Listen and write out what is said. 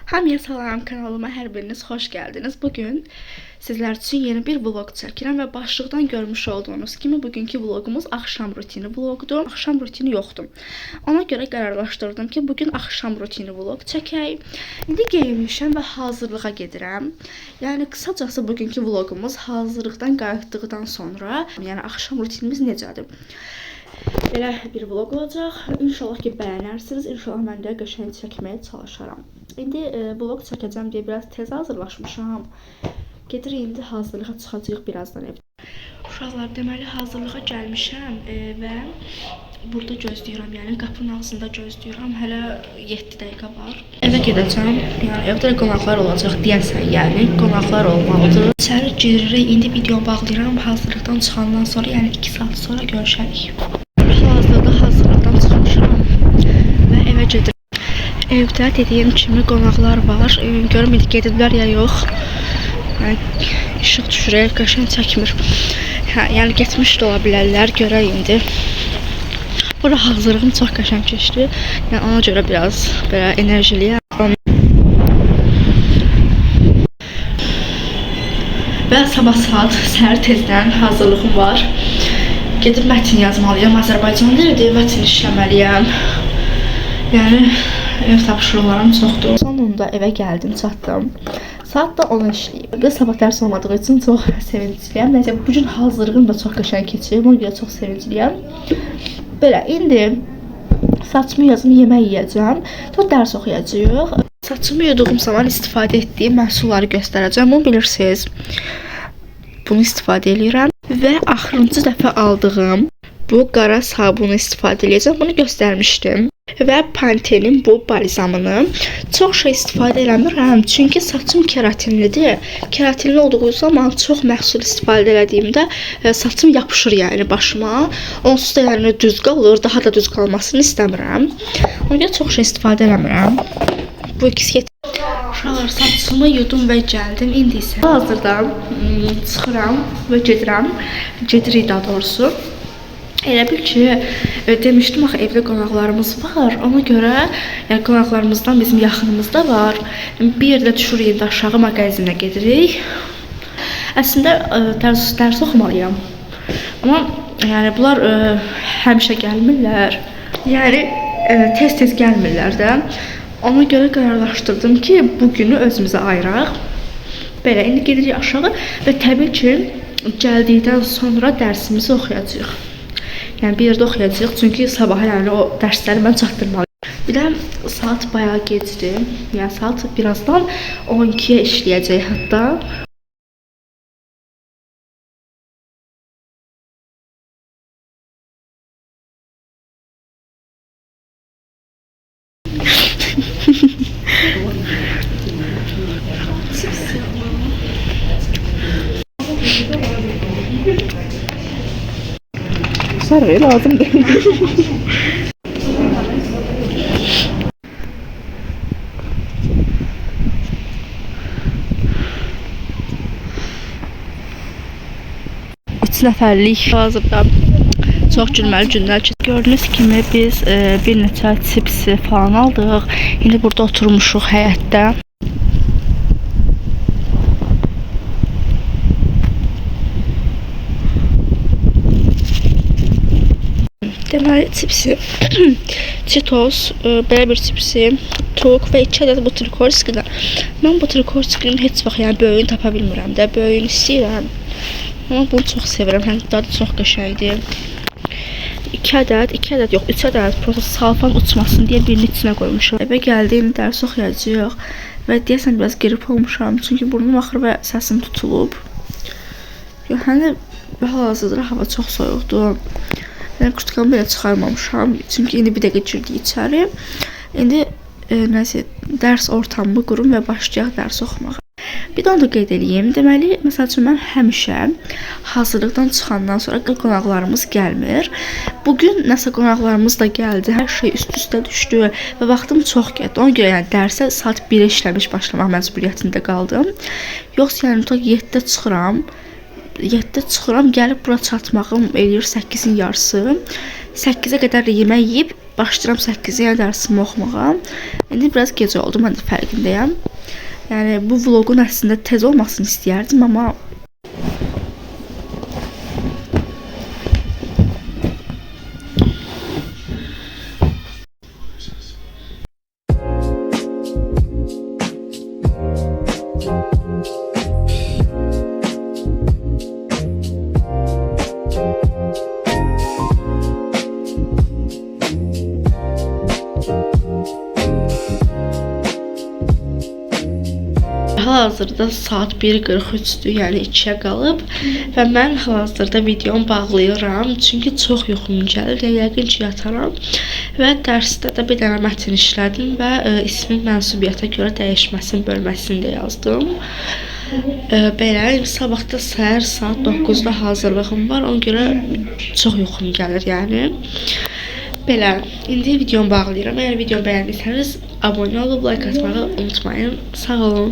Hamıya salam, kanalıma hər biriniz xoş gəldiniz. Bugün sizlər üçün yeni bir vlog çəkirəm və başlıqdan görmüş olduğunuz kimi bugünkü vlogumuz axşam rutini vloqdur. Axşam rutini yoxdur. Ona görə qərarlaşdırdım ki, bugün axşam rutini vlog çəkək. İndi geyinmişəm və hazırlığa gedirəm. Yəni qısacası bugünkü vlogumuz hazırlıqdan qayıtdıqdan sonra, yəni axşam rutinimiz necədir? Belə bir vlog olacaq. İnşallah ki bəyənərsiniz. İnşallah mən də qəşəng çəkməyə çalışaram. İndi vlog çəkəcəm deyə biraz tez hazırlaşmışam. Gedirik indi hazırlığa çıxacağıq birazdan evdə. Uşaqlar, deməli hazırlığa gəlmişəm və burada gözləyirəm. Yəni qapının ağzında gözləyirəm. Hələ 7 dəqiqə var. Evə gedəcəm. Yəni evdə qonaqlar olacaq deyəsən. Yəni qonaqlar olmalıdır. İçəri giririk. İndi videonu bağlayıram. Hazırlıqdan çıxandan sonra, yəni 2 saat sonra görüşərik. Hazırlıqdan çıxmışam və evə gedirəm. Evdə dediyim kimi qonaqlar var. Görüm indi gediblər ya yox. İşıq düşürək, qəşəng çəkmir. Yəni getmiş də ola bilərlər, görək indi. Burada hazırlığım çox qəşəng keçdi. Yəni ona görə biraz belə enerjiliyəm. Və sabah saat səhər tezdən hazırlığım var. Gedib mətin yazmalıyam. Azərbaycan dilində mətin işləməliyəm. Yəni ev tapşırıqlarım çoxdur. Sonunda evə gəldim, çatdım. Saat da 10 işləyib. Və sabah dərs olmadığı üçün çox sevincliyəm. Nəsə bugün hazırlığım da çox qəşəng keçib. Ona görə çox sevincliyəm. Belə indi saçımı yazım, yemək yeyəcəm. Sonra dərs oxuyacağıq. Saçımı yuduğum zaman istifadə etdiyim məhsulları göstərəcəm. Bunu bilirsiniz. Bunu istifadə edirəm. Və axırıncı dəfə aldığım bu qara sabunu istifadə edəcəm. Bunu göstərmişdim. Və Pantene'in bu balzamını çox şey istifadə eləmirəm. Çünki saçım keratinlidir. Keratinli olduğu zaman çox məhsul istifadə etdiyimdə saçım yapışır yəni başıma. Onsuz da yəni düz qalır. Daha da düz qalmasını istəmirəm. Ona görə çox şey istifadə eləmirəm. Bu ikisi yetir. Uşaqlar, saçımı yudum və gəldim. İndi isə hazırda çıxıram və gedirəm. Gedirik daha doğrusu. Elə bil ki, demişdim axı evdə qonaqlarımız var. Ona görə yəni qonaqlarımızdan bizim yaxınımızda var. Bir yerdə düşürük, indi aşağı mağazinə gedirik. Əslində dərs oxumalıyam. Amma yəni bunlar həmişə gəlmirlər. Yəni tez-tez gəlmirlər də. Ona görə qərarlaşdırdım ki, bugünü özümüzə ayıraq. Belə, indi gedirik aşağı və təbii ki, gəldikdən sonra dərsimizi oxuyacağıq. Yəni bir yerdə oxuyacağıq, çünki sabah yəni o dərsləri mən çatdırmalıyım. Bir də saat bayağı gecdir. Yəni saat birazdan 12-yə işləyəcək hətta. Sarı lazım değil. Üç nəfərlik hazırda çox gülməli günlər keçir. Gördüyünüz kimi biz bir neçə çipsi falan aldıq. İndi burada oturmuşuq həyətdə. Deməli çipsi, Cheetos, belə bir çipsi, tok və 2 ədəd buterkorskidən. Mən buterkorskinin heç vaxt yəni böyüyünü tapa bilmirəm də, böyüyünü istəyirəm. Amma bunu çox sevirəm, həm dadı çox qəşəngdir. 2 ədəd yox, 3 ədəd prosta salfan uçmasın deyə birinin içinə qoymuşam. Evə gəldiyim dərs oxuyacağıq və deyəsən biraz qrip olmuşam, çünki burnum axır və səsim tutulub. Yəni hal-hazırda hava çox soyuqdur. Yəni kurtkamı belə çıxarmamışam, çünki indi bir dəqiqə girdik içəri. İndi nəsə dərs ortamımı qurum və başlayaq dərs oxumağa. Bir də onu da qeyd edeyim. Deməli, məsəl üçün mən həmişə hazırlıqdan çıxandan sonra qonaqlarımız gəlmir. Bugün nəsə qonaqlarımız da gəldi. Hər şey üst-üstə düşdü və vaxtım çox getdi. Ona görə yəni dərsə saat 1-ə işləmiş başlamaq məcburiyyətində qaldım. Yoxsa yəni ta 7-də çıxıram. 7-də çıxıram, gəlib bura çatmağım eləyir 8-in yarısı. 8-ə qədər də yemək yeyib başlayıram 8-ə yəni dərsimi oxumağa. İndi biraz gecə oldu, mən də fərqindəyəm. Yəni bu vloqun əslində tez olmasını istəyərdim, amma hal-hazırda saat 1:43-dür, yəni 2-yə qalıb və mən hal-hazırda videomu bağlayıram. Çünki çox yuxum gəlir, yəqin ki yataram və dərsdə də bir dənə mətn işlədim və ismin mənsubiyyətə görə dəyişməsin bölməsində yazdım. Belə, sabah da səhər saat 9-da hazırlığım var, ona görə çox yuxum gəlir, yəni. Belə, indi videomu bağlayıram. Əgər videomu bəyəndiysəniz abunə olub, like atmağı unutmayın. Sağ olun.